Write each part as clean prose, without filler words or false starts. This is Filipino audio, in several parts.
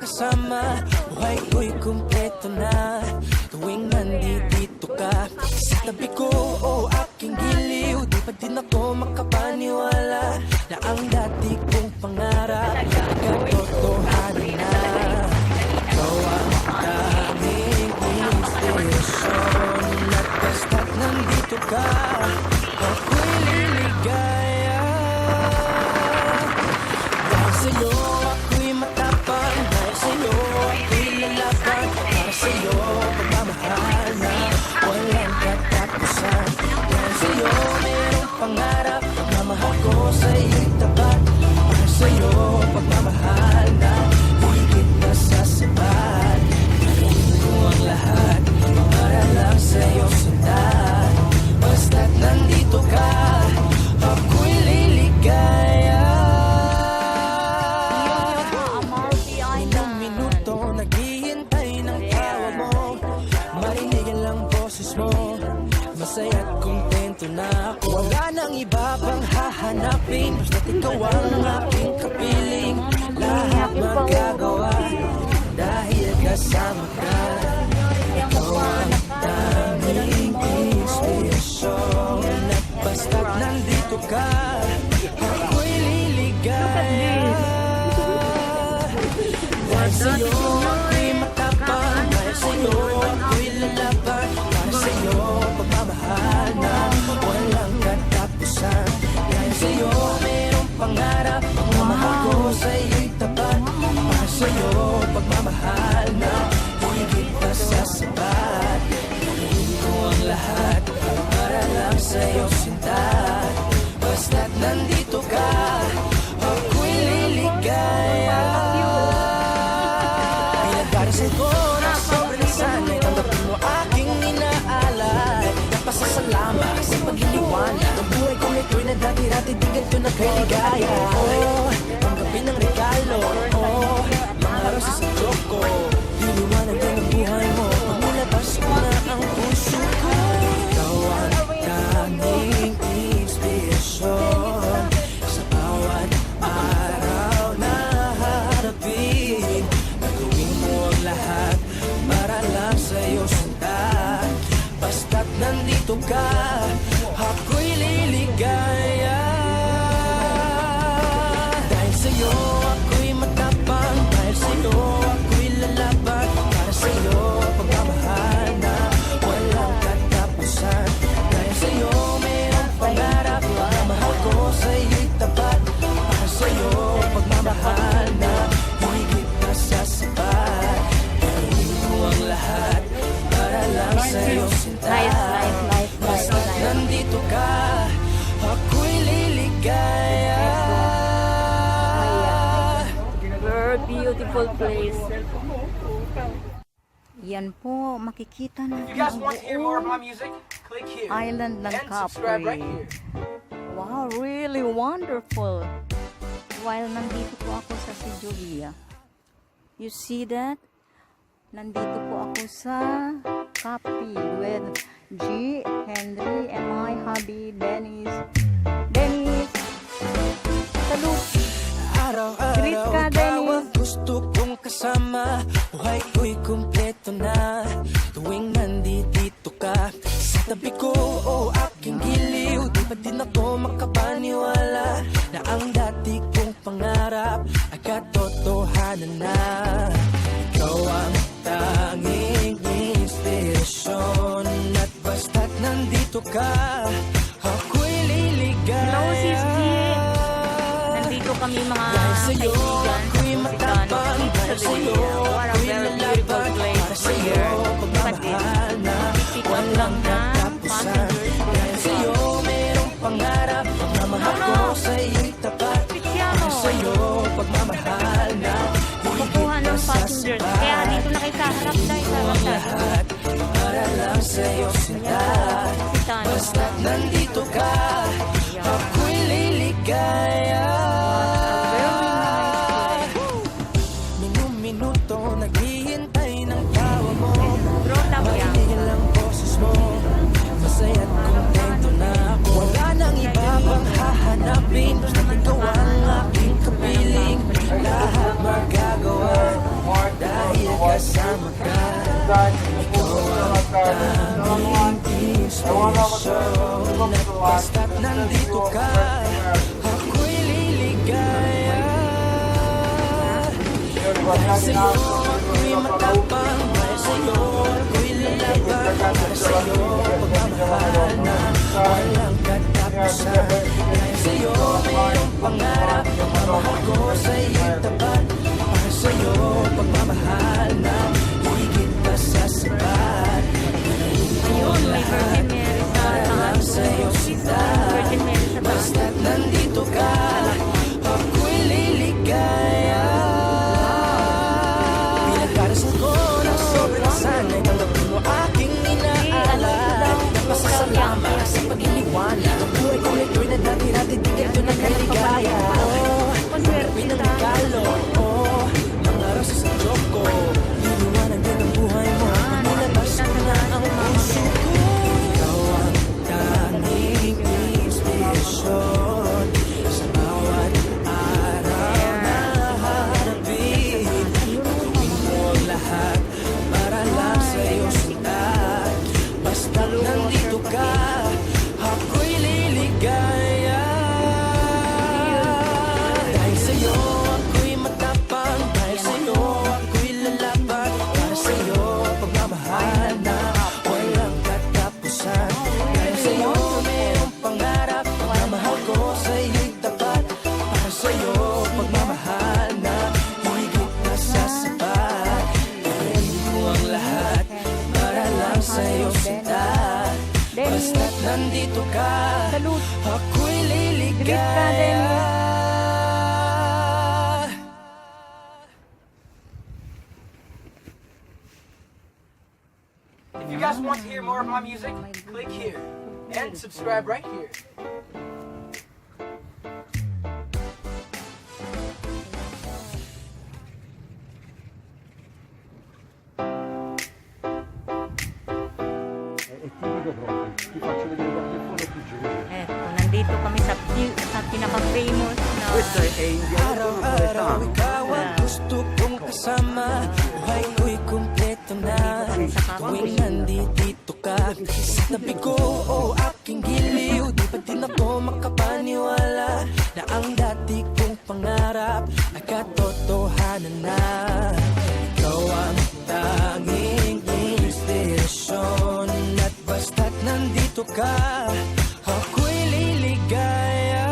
kasama. Buhay ko'y kumpleto na tuwing nandito ka sa tabi ko o aking giliw. Di pa din ako makapaniwala na ang dati kong pangarap katotohanan na. Ikaw ang tanging inspirasyon at basta't nandito ka, ako'y liligaya. Dahil sa'yo ako'y matapang, dahil sa'yo ako'y lalaban, para sa'yo pagmamahal na walang katapusan. Dahil sa'yo mayroong pangarap, pagmamahal ko sa'yo'y tapat, para sa'yo pagmamahal na higit na sasapat. Gagawin ko ang lahat para lang sa'yo sundan, basta't nandito ka, ako'y liligaya. Ilang minuto naghihintay ng tawag mo, marinig ang lang boses mo, masaya't kontento na ako. Wala nang iba pang hahanapin, basta't ikaw ang aking kapiling. Lahat magagawa dahil kasama ka. Ikaw ang tanging inspirasyon at basta't nandito ka, ako'y liligaya. Dahil sa'yo ako'y matapang, dahil sa'yo ako'y lalaban, para sa'yo pagmamahal na walang katapusan. Dahil sa'yo mayroong pangarap, pagmamahal ko sa'yo'y tapat, para sa'yo pagmamahal na higit na sasapat. Gagawin ko ang lahat para lang sa'yo sinta, basta't nandito ka, ako'y liligaya. Pinagdarisan ko na sobrang sanay, tanggapin mo aking inaalay. Napasasalamat sa pagliliwanag, ang buhay kong ito'y na dati-dati di ganito na kay ligaya. Oh, tanggapin ang regalo, oh, mga roses at choco. Diliwanag din ang buhay mo, pagmulabas ko na ang puso ko. Ikaw ang tanging inspirasyon sa bawat araw na harapin. Gagawin mo ang lahat para lang sa'yo sundan, basta't nandito ka, ako'y liligaya. Dahil sa'yo ako'y matapang, dahil sa'yo ako'y lalaban, para sa'yo pagmamahal na walang katapusan. Dahil sa'yo mayroong pangarap, pagmamahal ko sa'yo'y tapat, para sa'yo pagmamahal na higit na sasapat. Gagawin ko ang lahat para lang sa'yo sinta, basta't nandito ka, ako'y liligaya. Very beautiful place. Yan po, makikita natin ang buong island ng Capri. Wow, really wonderful. While nandito po ako sa Sijulia, you see that? Nandito po ako sa Capri with G, Henry, and my hubby, Dennis. Dennis, salud! Greet Araw-araw ka, ikaw Dennis. ang gusto kong kasama, buhay ko'y kumpleto na tuwing nandito ka sa tabi ko o aking giliw. Di pa din ako makapaniwala na ang dati kong pangarap ay katotohanan na. Ikaw ang tanging inspirasyon at basta't nandito ka, ako'y liligaya. Hello, Sis G. Nandito kami mga Dahil sa'yo kaibigan ako'y matapang, dahil sa'yo What a ako'y very lalaban, beautiful place para over sa'yo here. pagmamahal na Pick up walang lang na katapusan. passengers. Dahil sa'yo mayroong pangarap, pagmamahal ko sa'yo'y tapat, para sa'yo pagmamahal na Kukuha ng passengers. Kaya dito na kayo sa harap tayo. Sa harap tayo. lahat para lang sa'yo sinta, Sitan. basta't nandito ka, ako'y liligaya. Minuto naghihintay ng tawa mo, marinig ang lang boses mo, masaya't kontento na ako. Wala nang iba pang hahanapin, basta't ikaw ang aking kapiling. Lahat magagawa nandito ka, ako'y liligaya. Dahil sa'yo ako'y matapang, dahil sa'yo ako'y lalaban, dahil sa'yo pagmamahal na walang katapusan. Dahil sa'yo mayroong pangarap, pagmamahal ko sa'yo'y tapat. Dahil sa'yo pagmamahal na higit pa sa sapat. Ayun, may Virgin Mary sa taas. Sa'yo sita, Virgin Mary sa taas. basta't nandito ka, ako'y liligaya. Pinagdarasal ko ng sobrang sanay, tanggapin mo aking inaalay. Napasasalamat sa pag-iniwanag, ang buhay ko nito'y na dati-dati di ganito na kaligaya. Tanggapin ang regalo, mga rosas sa joke ko, liliwanag din ang buhay mo, manilabas ko na ang puso ko. Ikaw ang tanging inspirasyon sa bawat araw na haharapin. Gawin mo ang lahat para lang sa'yo sundan. Basta't nandito ka, ako'y liligaya. Dahil sa'yo ako'y matapang, dahil sa'yo ako'y lalaban, para sa'yo pagmamahal na walang katapusan. Dahil sa'yo mayroong pangarap, pagmamahal ko sa'yo'y tapat. Para sa'yo pagmamahal na higit na sa sapat. Gawin ko ang lahat para lang sa'yo sinta. Basta't nandito ka, ako'y liligaya. If you guys want to hear more of my music, click here and subscribe right here. È timido proprio, ti faccio vedere qualche foto più giovane. Eto, nandito kami sa pinaka-famous na Questo è indiano, Araw-araw ikaw ang gusto kong kasama. Buhay ko'y kumpleto na tuwing nandito ka sa tabi ko, aking giliw. Di pa din ako makapaniwala na ang dati kong pangarap ay katotohanan na. Ikaw ang tanging inspirasyon, at basta't nandito ka, ako'y liligaya.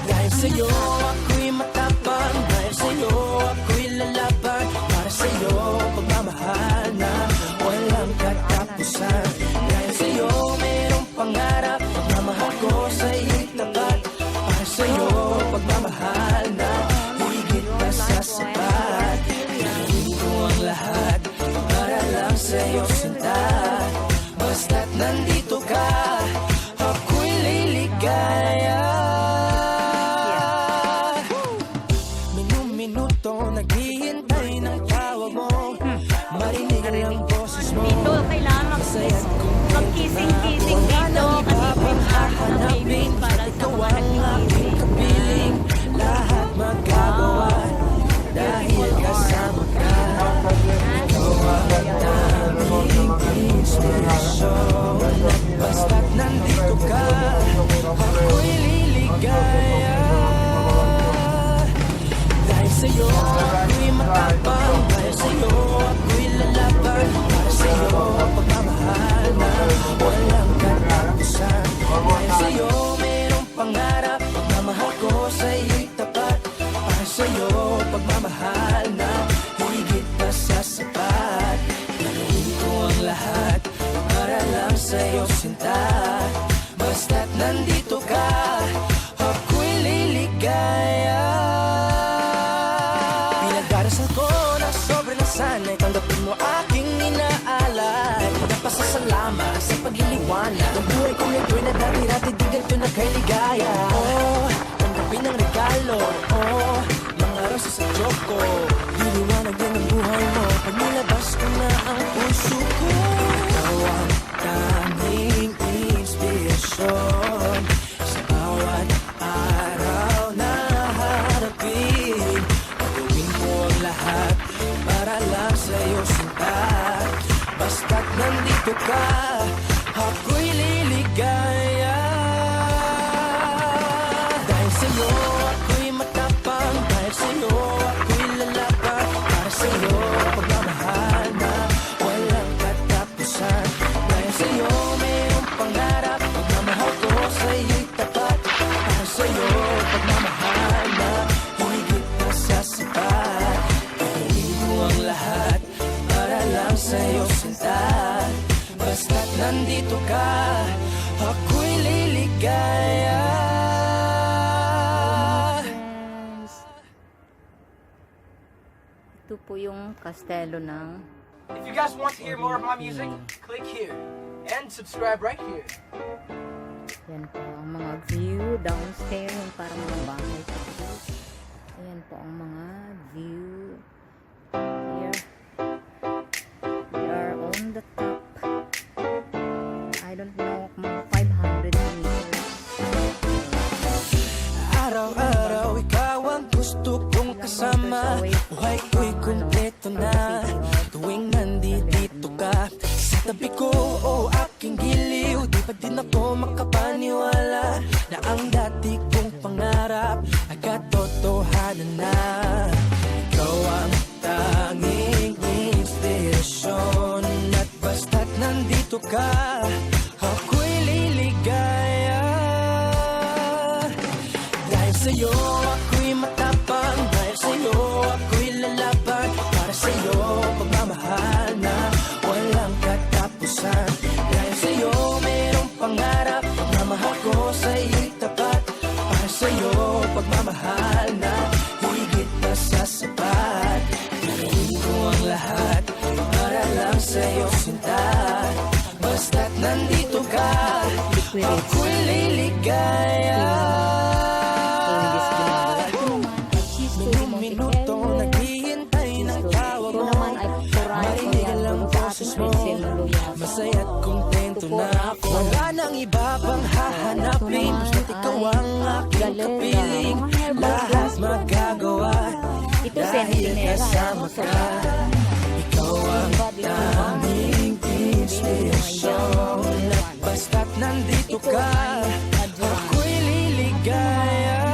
Dahil sa'yo ako'y matapang, dahil sa'yo ako'y lalaban, para sa'yo pagmamahal na walang katapusan. Dahil sa'yo mayroong pangarap, pagmamahal ko sa'yo'y tapat. Para sa'yo pagmamahal na higit pa sa sapat. Gawin ko ang lahat para lang sa'yo sinta. Basta't nandito ka, ako'y liligaya. Minuto naghihintay ng tawag mo, marinig ang boses mo. dito. Kailangan mag-kissing-kissing dito. Kasi Hahanapin para sa ikaw mga ang aking kapiling, lahat magagawa dahil kasama ka. Ikaw ang tanging inspirasyon, at basta't nandito ka, ako'y liligaya. Dahil sa'yo ako'y matapang, dahil sa'yo ako'y lalaban, para sa'yo pagmamahal na walang katapusan. Dahil sa'yo mayroong pangarap, pagmamahal ko sa'yo'y tapat. Para sa'yo pagmamahal na higit pa sa sapat. Gawin ko ang lahat para lang sa'yo sinta. Basta't nandito ka, ako'y liligaya. Pinagdarasal ko na sobrang nasanay, tanggapin mo aking inaalay. Napasasalamat sa pag-iliwanag, ang buhay ko nito'y na dati-dati di ganito na kaligaya. Tanggapin ang regalo, mga rosas sa joke ko, liliwanag din ang buhay mo, pag nilabas ko na ang puso ko. Ikaw ang tanging inspirasyon sa bawat araw na harapin. Gawin ko ang lahat para lang sa'yo sinta. Basta't nandito ka, ako'y liligaya. nandito ka, ako'y liligaya. Ito po yung kastelo ng If you guys want to hear more of my music, click here. And subscribe right here. yan po ang mga view downstairs, yung parang mga bahay po. Ayan po ang mga view here. We are on the top. I don't know, mga 500 meters. Araw-araw ikaw ang gusto kong kasama. Buhay ko'y kumpleto na tuwing nandito ka sa tabi ko o aking giliw. Di pa din ako makapaniwala na ang dati kong pangarap ay katotohanan na. Ikaw ang tanging inspirasyon at basta't nandito ka, ako'y liligaya. Dahil sa'yo ako'y matapang, dahil sa'yo ako'y lalaban, para sa'yo pagmamahal na walang katapusan. Dahil sa'yo mayroong pangarap, pagmamahal ko sa'yo'y tapat, para sa'yo pagmamahal na higit na sa sapat. Gagawin ko ang lahat para lang sa'yo sinta, basta't nandito ka, ako'y liligaya. Minuto naghihintay ng tawag mo, marinig ang boses mo, masaya't kontento na ako. Wala nang iba pang hahanapin, basta't ikaw ang aking kapiling. Lahat magagawa dahil kasama ka. Ikaw ang tanging inspirasyon at basta't nandito ka, ako'y liligaya.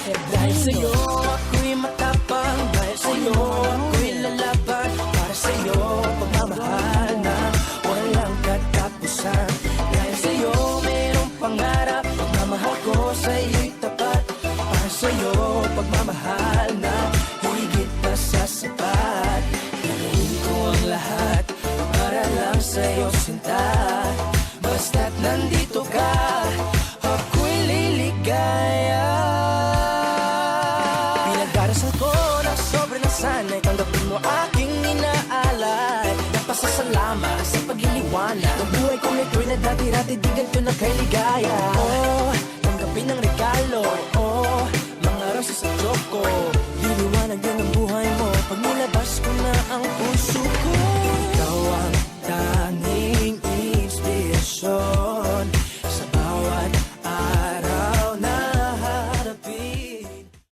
Dahil sa'yo ako'y matapang, dahil sa'yo ako'y lalaban, para sa'yo pagmamahal na walang katapusan. Dahil sa'yo mayroong pangarap, pagmamahal ko sa'yo'y tapat, para sa'yo pagmamahal na higit na sa sapat. Gagawin ko ang lahat para lang sa'yo sinta, basta't nandito ka, ako'y liligaya. Pinagdarasal ko na sobrang nasanay, tanggapin mo aking inaalay. Nagpasasalamat sa pag-iliwanag, ang buhay kong ito'y na dati-dati di ganito na kay ligaya. Oh, tanggapin ang regalo, oh, mga rosas sa choco.